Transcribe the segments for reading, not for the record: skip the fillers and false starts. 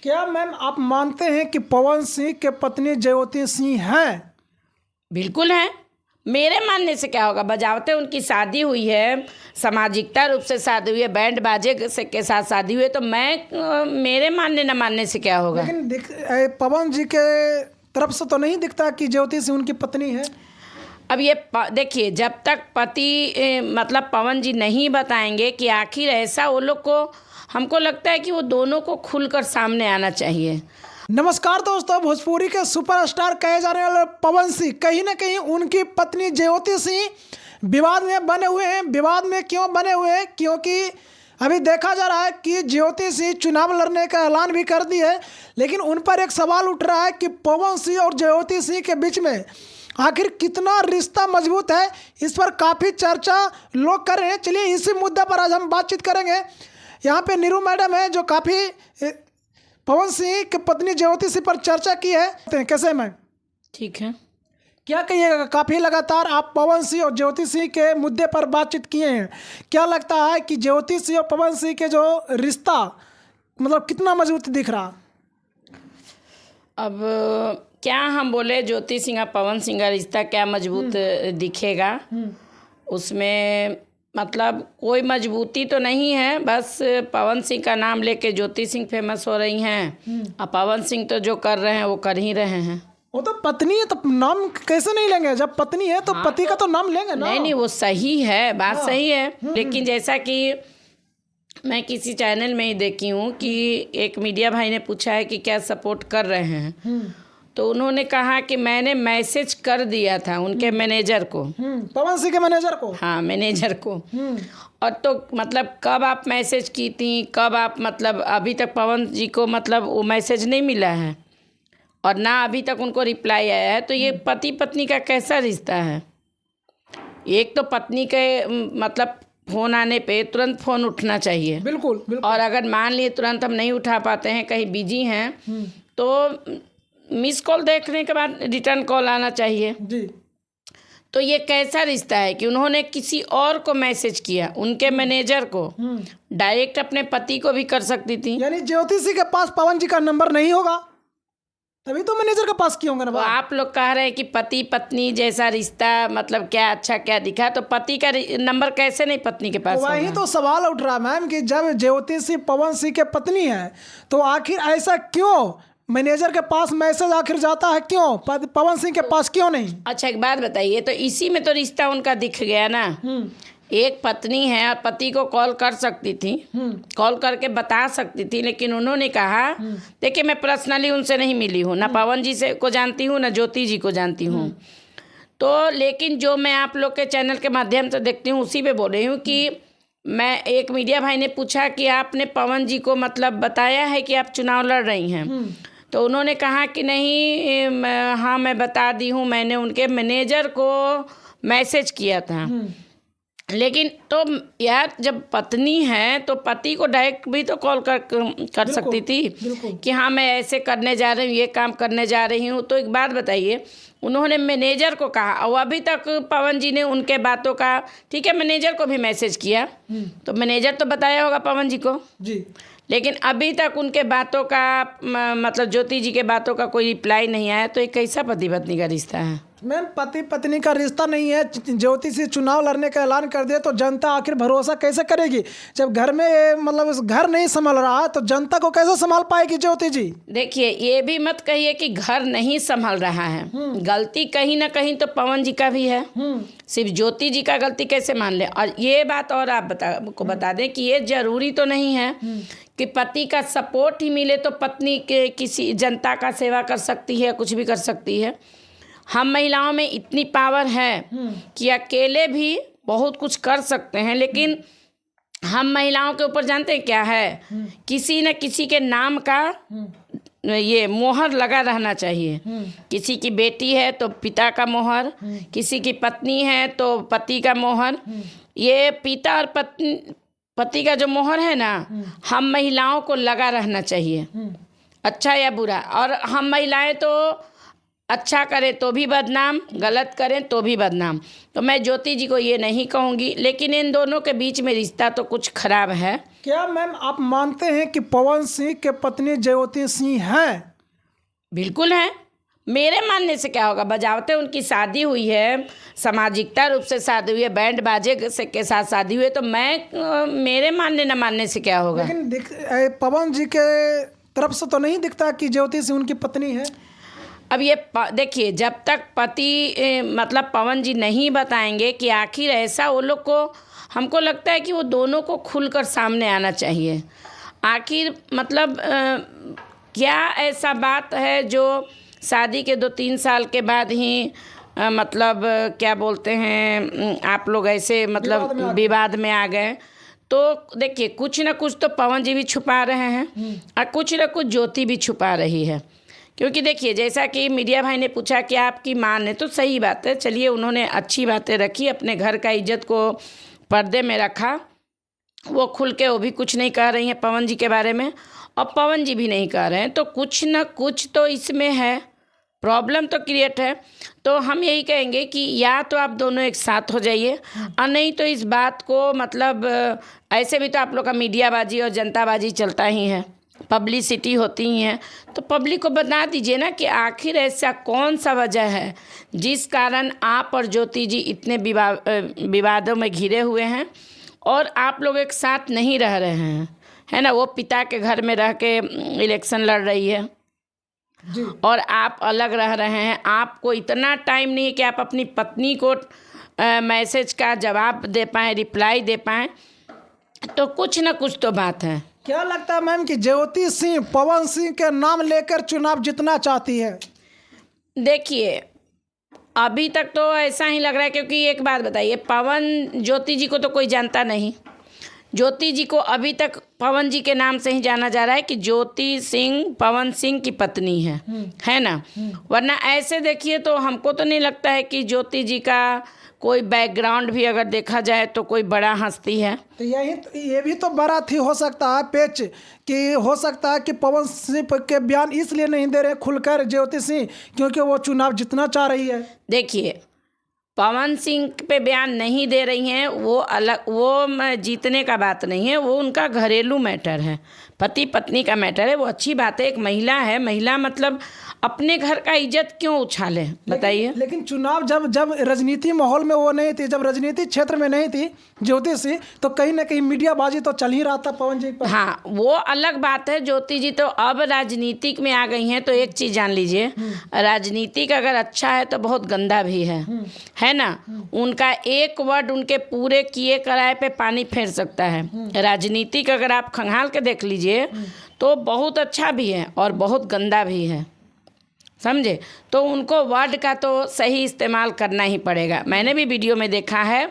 क्या मैम आप मानते हैं कि पवन सिंह के पत्नी ज्योति सिंह हैं? बिल्कुल है। मेरे मानने से क्या होगा, बजावते उनकी शादी हुई है, सामाजिकता रूप से शादी हुई है, बैंड बाजे से के साथ शादी हुई है, तो मेरे मानने न मानने से क्या होगा। लेकिन पवन जी के तरफ से तो नहीं दिखता कि ज्योति सिंह उनकी पत्नी है। अब ये देखिए, जब तक पति मतलब पवन जी नहीं बताएंगे कि आखिर ऐसा, वो लोग को, हमको लगता है कि वो दोनों को खुलकर सामने आना चाहिए। नमस्कार दोस्तों, भोजपुरी के सुपरस्टार कहे जाने वाले पवन सिंह कहीं ना कहीं उनकी पत्नी ज्योति सिंह विवाद में बने हुए हैं। विवाद में क्यों बने हुए हैं? क्योंकि अभी देखा जा रहा है कि ज्योति सिंह चुनाव लड़ने का ऐलान भी कर दी है, लेकिन उन पर एक सवाल उठ रहा है कि पवन सिंह और ज्योति सिंह के बीच में आखिर कितना रिश्ता मजबूत है। इस पर काफ़ी चर्चा लोग कर रहे हैं। चलिए इसी मुद्दे पर आज हम बातचीत करेंगे। यहाँ पे नीरू मैडम है जो काफ़ी पवन सिंह की पत्नी ज्योति सिंह पर चर्चा की है। कैसे मैम? ठीक है। क्या कहिएगा, काफ़ी लगातार आप पवन सिंह और ज्योति सिंह के मुद्दे पर बातचीत किए हैं। क्या लगता है कि ज्योति सिंह और पवन सिंह के जो रिश्ता मतलब कितना मजबूत दिख रहा? अब क्या हम बोले, ज्योति सिंह और पवन सिंह का रिश्ता क्या मजबूत दिखेगा? उसमें मतलब कोई मजबूती तो नहीं है। बस पवन सिंह का नाम लेके ज्योति सिंह फेमस हो रही हैं, और पवन सिंह तो जो कर रहे हैं वो कर ही रहे हैं। वो तो पत्नी है तो नाम कैसे नहीं लेंगे? जब पत्नी है तो पति का तो नाम लेंगे ना। नहीं, वो सही है, बात सही है। लेकिन जैसा कि मैं किसी चैनल में ही देखी हूँ कि एक मीडिया भाई ने पूछा है कि क्या सपोर्ट कर रहे हैं, तो उन्होंने कहा कि मैंने मैसेज कर दिया था उनके मैनेजर को, पवन सिंह के मैनेजर को। हाँ, मैनेजर को। और तो मतलब कब आप मैसेज की थी, कब आप, मतलब अभी तक पवन जी को मतलब वो मैसेज नहीं मिला है और ना अभी तक उनको रिप्लाई आया है। तो ये पति पत्नी का कैसा रिश्ता है? एक तो पत्नी के मतलब फ़ोन आने पे तुरंत फ़ोन उठना चाहिए। बिल्कुल, बिल्कुल। और अगर मान लिए तुरंत हम नहीं उठा पाते हैं, कहीं बिजी हैं, तो मिस कॉल देखने के बाद रिटर्न कॉल आना चाहिए जी। तो ये कैसा रिश्ता है कि उन्होंने किसी और को मैसेज किया, उनके मैनेजर को, डायरेक्ट अपने पति को भी कर सकती थी। यानी ज्योति सिंह के पास पवन जी का नंबर नहीं होगा, तभी तो मैनेजर के पास किया होगा ना। तो आप लोग कह रहे हैं कि पति पत्नी जैसा रिश्ता मतलब क्या अच्छा क्या दिखा, तो पति का नंबर कैसे नहीं पत्नी के पास? वही तो सवाल उठ रहा मैम कि जब ज्योति सिंह पवन सिंह के पत्नी है तो आखिर ऐसा क्यों मैनेजर के पास मैसेज आखिर जाता है, क्यों पवन सिंह के पास क्यों नहीं? अच्छा, एक बात बताइए, तो इसी में तो रिश्ता उनका दिख गया ना। एक पत्नी है और पति को कॉल कर सकती थी, कॉल करके बता सकती थी, लेकिन उन्होंने कहा, देखिए मैं पर्सनली उनसे नहीं मिली हूँ, ना पवन जी से को जानती हूँ ना ज्योति जी को जानती हूँ, तो लेकिन जो मैं आप लोग के चैनल के माध्यम से देखती हूँ उसी पे बोल रही हूँ कि मैं, एक मीडिया भाई ने पूछा कि आपने पवन जी को मतलब बताया है कि आप चुनाव लड़ रही हैं, तो उन्होंने कहा कि नहीं, हाँ मैं बता दी हूँ, मैंने उनके मैनेजर को मैसेज किया था। लेकिन तो यार, जब पत्नी है तो पति को डायरेक्ट भी तो कॉल कर सकती थी कि हाँ मैं ऐसे करने जा रही हूँ, ये काम करने जा रही हूँ। तो एक बात बताइए, उन्होंने मैनेजर को कहा और अभी तक पवन जी ने उनके बातों का, ठीक है, मैनेजर को भी मैसेज किया, तो मैनेजर तो बताया होगा पवन जी को जी, लेकिन लेकिन अभी तक उनके बातों का मतलब ज्योति जी के बातों का कोई रिप्लाई नहीं आया। तो ये कैसा पति पत्नी का रिश्ता है? मैम पति पत्नी का रिश्ता नहीं है। ज्योति सिंह चुनाव लड़ने का ऐलान कर दे तो जनता आखिर भरोसा कैसे करेगी? जब घर में मतलब उस घर नहीं संभाल रहा है तो जनता को कैसे संभाल पाएगी ज्योति जी? देखिए, ये भी मत कहिए कि घर नहीं संभाल रहा है, गलती कहीं ना कहीं तो पवन जी का भी है, सिर्फ ज्योति जी का गलती कैसे मान ले। और ये बात और आप बता दें कि ये जरूरी तो नहीं है कि पति का सपोर्ट ही मिले तो पत्नी के किसी जनता का सेवा कर सकती है, कुछ भी कर सकती है। हम महिलाओं में इतनी पावर है कि अकेले भी बहुत कुछ कर सकते हैं, लेकिन हम महिलाओं के ऊपर जानते हैं क्या है, किसी न किसी के नाम का ये मोहर लगा रहना चाहिए। किसी की बेटी है तो पिता का मोहर, किसी की पत्नी है तो पति का मोहर। ये पिता और पति का जो मोहर है ना, हम महिलाओं को लगा रहना चाहिए, अच्छा या बुरा। और हम महिलाएं तो अच्छा करें तो भी बदनाम, गलत करें तो भी बदनाम। तो मैं ज्योति जी को ये नहीं कहूँगी, लेकिन इन दोनों के बीच में रिश्ता तो कुछ खराब है। क्या मैम आप मानते हैं कि पवन सिंह के पत्नी ज्योति सिंह हैं? बिल्कुल है। मेरे मानने से क्या होगा, बजावते उनकी शादी हुई है, सामाजिकता रूप से शादी हुई है, बैंड बाजे से के साथ शादी हुई है, तो मेरे मानने न मानने से क्या होगा। लेकिन पवन जी के तरफ से तो नहीं दिखता कि ज्योति सिंह उनकी पत्नी है। अब ये देखिए, जब तक पति मतलब पवन जी नहीं बताएंगे कि आखिर ऐसा, वो लोग को, हमको लगता है कि वो दोनों को खुलकर सामने आना चाहिए। आखिर मतलब क्या ऐसा बात है जो शादी के 2-3 साल के बाद ही मतलब क्या बोलते हैं आप लोग ऐसे मतलब विवाद में आ गए। तो देखिए, कुछ ना कुछ तो पवन जी भी छुपा रहे हैं और कुछ ना कुछ ज्योति भी छुपा रही है। क्योंकि देखिए, जैसा कि मीडिया भाई ने पूछा कि आपकी माँ ने, तो सही बात है, चलिए उन्होंने अच्छी बातें रखी, अपने घर का इज्जत को पर्दे में रखा। वो खुल के वो भी कुछ नहीं कह रही हैं पवन जी के बारे में, और पवन जी भी नहीं कह रहे हैं। तो कुछ न कुछ तो इसमें है, प्रॉब्लम तो क्रिएट है। तो हम यही कहेंगे कि या तो आप दोनों एक साथ हो जाइए, और नहीं तो इस बात को मतलब ऐसे भी तो आप लोग का मीडियाबाजी और जनताबाजी चलता ही है, पब्लिसिटी होती ही है। तो पब्लिक को बता दीजिए ना कि आखिर ऐसा कौन सा वजह है जिस कारण आप और ज्योति जी इतने विवादों में घिरे हुए हैं और आप लोग एक साथ नहीं रह रहे हैं, है ना। वो पिता के घर में रह के इलेक्शन लड़ रही है जी। और आप अलग रह रहे हैं। आपको इतना टाइम नहीं है कि आप अपनी पत्नी को मैसेज का जवाब दे पाएँ, रिप्लाई दे पाएँ। तो कुछ ना कुछ तो बात है। क्या लगता है मैम कि ज्योति सिंह पवन सिंह के नाम लेकर चुनाव जीतना चाहती है? देखिए, अभी तक तो ऐसा ही लग रहा है, क्योंकि एक बात बताइए, पवन ज्योति जी को तो कोई जानता नहीं। ज्योति जी को अभी तक पवन जी के नाम से ही जाना जा रहा है कि ज्योति सिंह पवन सिंह की पत्नी है ना। वरना ऐसे देखिए तो हमको तो नहीं लगता है कि ज्योति जी का कोई बैकग्राउंड भी अगर देखा जाए तो कोई बड़ा हस्ती है। तो ये भी तो बड़ा थी, हो सकता है पेच कि हो सकता है कि पवन सिंह के बयान इसलिए नहीं दे रहे खुलकर ज्योति सिंह क्योंकि वो चुनाव जीतना चाह रही है। देखिए, पवन सिंह पे बयान नहीं दे रही हैं, वो अलग, वो जीतने का बात नहीं है, वो उनका घरेलू मैटर है, पति पत्नी का मैटर है। वो अच्छी बात है, एक महिला है, महिला मतलब अपने घर का इज्जत क्यों उछाले, बताइए। लेकिन चुनाव जब राजनीति माहौल में वो नहीं थी, जब राजनीति क्षेत्र में नहीं थी ज्योति सिंह, तो कहीं ना कहीं मीडियाबाजी तो चल ही रहा था पवन जी पर। हाँ, वो अलग बात है। ज्योति जी तो अब राजनीतिक में आ गई हैं। तो एक चीज़ जान लीजिए, राजनीतिक अगर अच्छा है तो बहुत गंदा भी है ना। उनका एक वर्ड उनके पूरे किए कराए पे पानी फेर सकता है। राजनीतिक अगर आप खंगाल के देख लीजिए तो बहुत अच्छा भी है और बहुत गंदा भी है, समझे। तो उनको वर्ड का तो सही इस्तेमाल करना ही पड़ेगा। मैंने भी वीडियो में देखा है,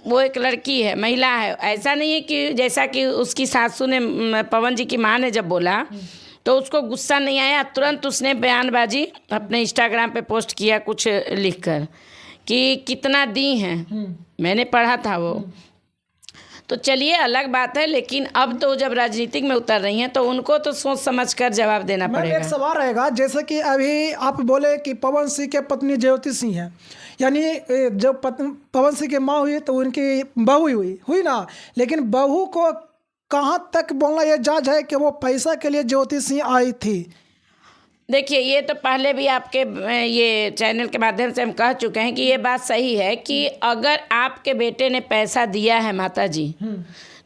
वो एक लड़की है, महिला है। ऐसा नहीं है कि जैसा कि उसकी सासू ने, पवन जी की माँ ने जब बोला तो उसको गुस्सा नहीं आया, तुरंत उसने बयानबाजी अपने इंस्टाग्राम पे पोस्ट किया कुछ लिखकर कि कितना दी हैं। मैंने पढ़ा था वो। तो चलिए, अलग बात है, लेकिन अब तो जब राजनीतिक में उतर रही हैं तो उनको तो सोच समझ कर जवाब देना पड़ेगा। एक सवाल रहेगा, जैसे कि अभी आप बोले कि पवन सिंह के पत्नी ज्योति सिंह है, यानी जब पवन सिंह की माँ हुई तो उनकी बहू हुई ना, लेकिन बहू को कहाँ तक बोलना ये जायज है कि वो पैसा के लिए ज्योति सिंह आई थी? देखिए, ये तो पहले भी आपके ये चैनल के माध्यम से हम कह चुके हैं कि ये बात सही है कि अगर आपके बेटे ने पैसा दिया है माता जी,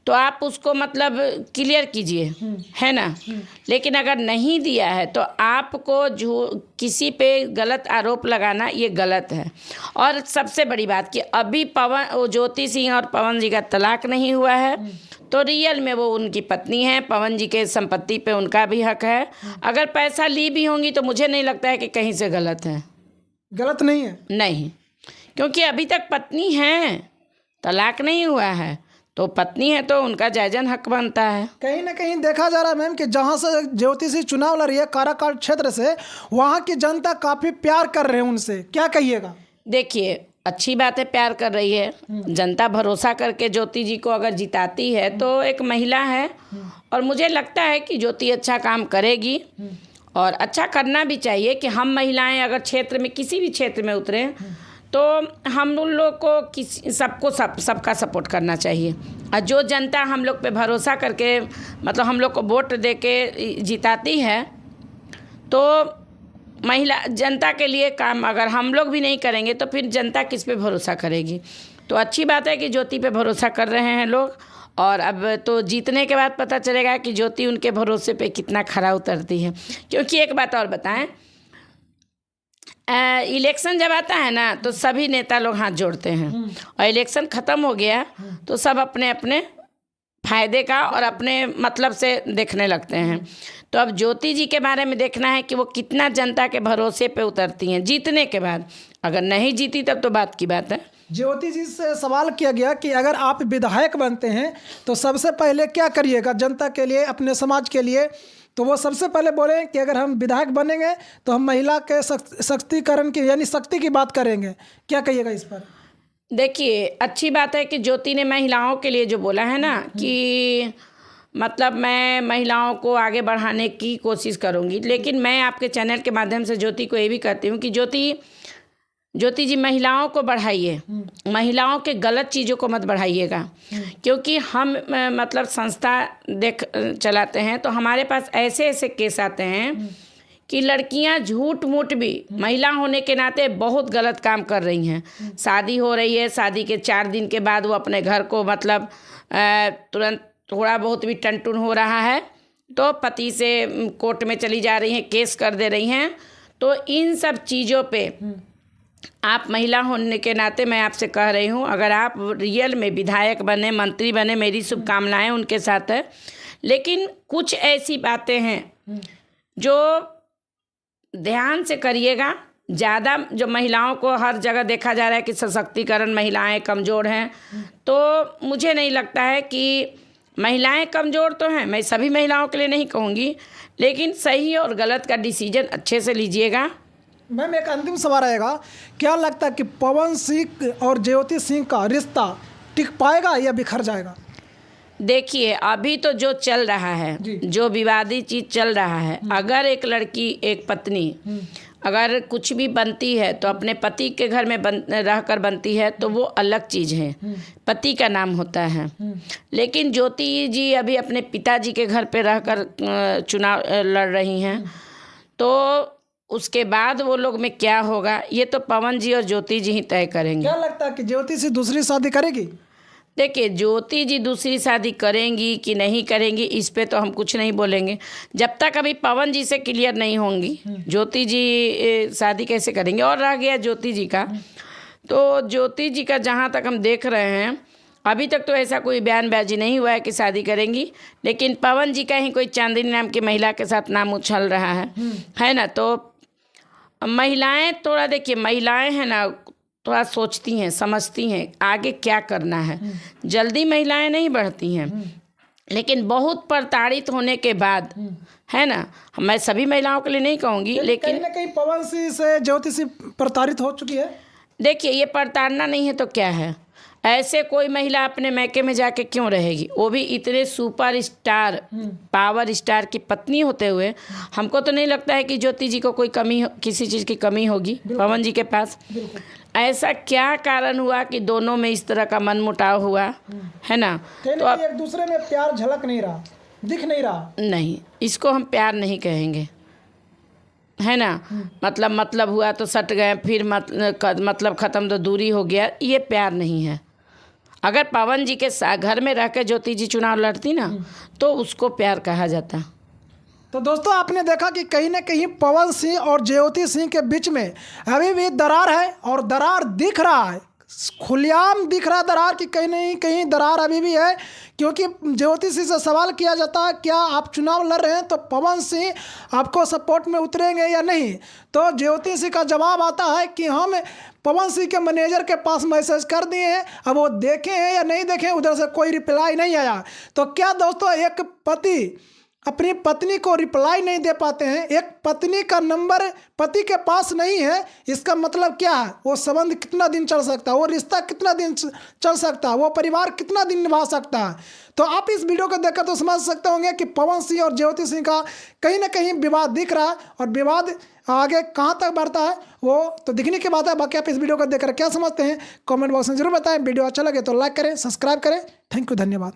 तो आप उसको मतलब क्लियर कीजिए, है ना। लेकिन अगर नहीं दिया है तो आपको किसी पे गलत आरोप लगाना ये गलत है। और सबसे बड़ी बात कि अभी ज्योति सिंह और पवन जी का तलाक नहीं हुआ है, तो रियल में वो उनकी पत्नी है। पवन जी के संपत्ति पे उनका भी हक है। अगर पैसा ली भी होंगी तो मुझे नहीं लगता है कि कहीं से गलत है। गलत नहीं है? नहीं, क्योंकि अभी तक पत्नी है, तलाक नहीं हुआ है, तो पत्नी है तो उनका जायज़न हक बनता है। कहीं ना कहीं देखा जा रहा है मैम कि जहाँ से ज्योति सिंह चुनाव लड़ रही है काराकाट क्षेत्र से, वहाँ की जनता काफ़ी प्यार कर रहे हैं उनसे, क्या कहिएगा? देखिए, अच्छी बात है, प्यार कर रही है जनता। भरोसा करके ज्योति जी को अगर जिताती है तो एक महिला है और मुझे लगता है कि ज्योति अच्छा काम करेगी। और अच्छा करना भी चाहिए कि हम महिलाएं अगर क्षेत्र में किसी भी क्षेत्र में उतरें तो हम उन लोग को किसी सबका सपोर्ट करना चाहिए। और जो जनता हम लोग पे भरोसा करके मतलब हम लोग को वोट दे के जिताती है तो महिला जनता के लिए काम अगर हम लोग भी नहीं करेंगे तो फिर जनता किस पे भरोसा करेगी। तो अच्छी बात है कि ज्योति पे भरोसा कर रहे हैं लोग, और अब तो जीतने के बाद पता चलेगा कि ज्योति उनके भरोसे पे कितना खरा उतरती है। क्योंकि एक बात और बताएं, इलेक्शन जब आता है ना तो सभी नेता लोग हाथ जोड़ते हैं, और इलेक्शन ख़त्म हो गया तो सब अपने अपने फायदे का और अपने मतलब से देखने लगते हैं। तो अब ज्योति जी के बारे में देखना है कि वो कितना जनता के भरोसे पे उतरती हैं जीतने के बाद। अगर नहीं जीती तब तो बात की बात है। ज्योति जी से सवाल किया गया कि अगर आप विधायक बनते हैं तो सबसे पहले क्या करिएगा जनता के लिए, अपने समाज के लिए? तो वो सबसे पहले बोले कि अगर हम विधायक बनेंगे तो हम महिला के सशक्तिकरण की यानी शक्ति की बात करेंगे। क्या कहिएगा इस पर? देखिए, अच्छी बात है कि ज्योति ने महिलाओं के लिए जो बोला है ना कि मतलब मैं महिलाओं को आगे बढ़ाने की कोशिश करूंगी, लेकिन मैं आपके चैनल के माध्यम से ज्योति को ये भी कहती हूँ कि ज्योति जी महिलाओं को बढ़ाइए, महिलाओं के गलत चीज़ों को मत बढ़ाइएगा। क्योंकि हम मतलब संस्था चलाते हैं तो हमारे पास ऐसे ऐसे केस आते हैं कि लड़कियां झूठ मूठ भी महिला होने के नाते बहुत गलत काम कर रही हैं। शादी हो रही है, शादी के 4 दिन के बाद वो अपने घर को मतलब तुरंत थोड़ा बहुत भी टनटुन हो रहा है तो पति से कोर्ट में चली जा रही हैं, केस कर दे रही हैं। तो इन सब चीज़ों पे आप महिला होने के नाते मैं आपसे कह रही हूँ, अगर आप रियल में विधायक बने, मंत्री बने, मेरी शुभकामनाएं उनके साथ है। लेकिन कुछ ऐसी बातें हैं जो ध्यान से करिएगा। ज़्यादा जो महिलाओं को हर जगह देखा जा रहा है कि सशक्तिकरण, महिलाएं कमज़ोर हैं, तो मुझे नहीं लगता है कि महिलाएं कमज़ोर तो हैं, मैं सभी महिलाओं के लिए नहीं कहूँगी, लेकिन सही और गलत का डिसीजन अच्छे से लीजिएगा। मैम एक अंतिम सवाल रहेगा, क्या लगता है कि पवन सिंह और ज्योति सिंह का रिश्ता टिक पाएगा या बिखर जाएगा? देखिए, अभी तो जो चल रहा है, जो विवादित चीज़ चल रहा है, अगर एक लड़की, एक पत्नी अगर कुछ भी बनती है तो अपने पति के घर में रहकर बनती है तो वो अलग चीज़ है, पति का नाम होता है। लेकिन ज्योति जी अभी अपने पिताजी के घर पे रहकर चुनाव लड़ रही हैं, तो उसके बाद वो लोग में क्या होगा ये तो पवन जी और ज्योति जी ही तय करेंगे। क्या लगता है कि ज्योति से दूसरी शादी करेगी? देखिए, ज्योति जी दूसरी शादी करेंगी कि नहीं करेंगी इस पे तो हम कुछ नहीं बोलेंगे। जब तक अभी पवन जी से क्लियर नहीं होंगी ज्योति जी शादी कैसे करेंगे। और रह गया ज्योति जी का, तो ज्योति जी का जहाँ तक हम देख रहे हैं अभी तक तो ऐसा कोई बयानबाजी नहीं हुआ है कि शादी करेंगी। लेकिन पवन जी का ही कोई चांदनी नाम की महिला के साथ नाम उछल रहा है ना। तो महिलाएं थोड़ा, देखिए महिलाएं हैं ना, थोड़ा सोचती हैं, समझती हैं आगे क्या करना है। जल्दी महिलाएं नहीं बढ़ती हैं, लेकिन बहुत प्रताड़ित होने के बाद, है ना, मैं सभी महिलाओं के लिए नहीं कहूँगी, लेकिन कहीं ना कहीं पवन सिंह से ज्योति सिंह प्रताड़ित हो चुकी है। देखिए, ये प्रताड़ना नहीं है तो क्या है। ऐसे कोई महिला अपने मैके में जाके क्यों रहेगी, वो भी इतने सुपर स्टार, पावर स्टार की पत्नी होते हुए। हमको तो नहीं लगता है कि ज्योति जी को कोई कमी, किसी चीज़ की कमी होगी पवन जी के पास। ऐसा क्या कारण हुआ कि दोनों में इस तरह का मनमुटाव हुआ, है ना। तो अब एक दूसरे में प्यार झलक नहीं रहा, दिख नहीं रहा। नहीं, इसको हम प्यार नहीं कहेंगे, है ना। मतलब हुआ तो सट गए, फिर मतलब ख़त्म तो दूरी हो गया, ये प्यार नहीं है। अगर पवन जी के घर में रह के ज्योति जी चुनाव लड़ती ना तो उसको प्यार कहा जाता। तो दोस्तों, आपने देखा कि कहीं ना कहीं पवन सिंह और ज्योति सिंह के बीच में अभी भी दरार है, और दरार दिख रहा है, खुलेआम दिख रहा दरार की कहीं नहीं कहीं दरार अभी भी है। क्योंकि ज्योति सिंह से सवाल किया जाता है क्या आप चुनाव लड़ रहे हैं तो पवन सिंह आपको सपोर्ट में उतरेंगे या नहीं, तो ज्योति सिंह का जवाब आता है कि हम पवन सिंह के मैनेजर के पास मैसेज कर दिए हैं, अब वो देखे हैं या नहीं देखे, उधर से कोई रिप्लाई नहीं आया। तो क्या दोस्तों, एक पति अपनी पत्नी को रिप्लाई नहीं दे पाते हैं, एक पत्नी का नंबर पति के पास नहीं है, इसका मतलब क्या है? वो संबंध कितना दिन चल सकता है, वो रिश्ता कितना दिन चल सकता है, वो परिवार कितना दिन निभा सकता है? तो आप इस वीडियो को देखकर तो समझ सकते होंगे कि पवन सिंह और ज्योति सिंह का कहीं ना कहीं विवाद दिख रहा है, और विवाद आगे कहाँ तक बढ़ता है वो तो दिखने की बात है। बाकी आप इस वीडियो को देखकर क्या समझते हैं कमेंट बॉक्स में जरूर बताएं। वीडियो अच्छा लगे तो लाइक करें, सब्सक्राइब करें। थैंक यू, धन्यवाद।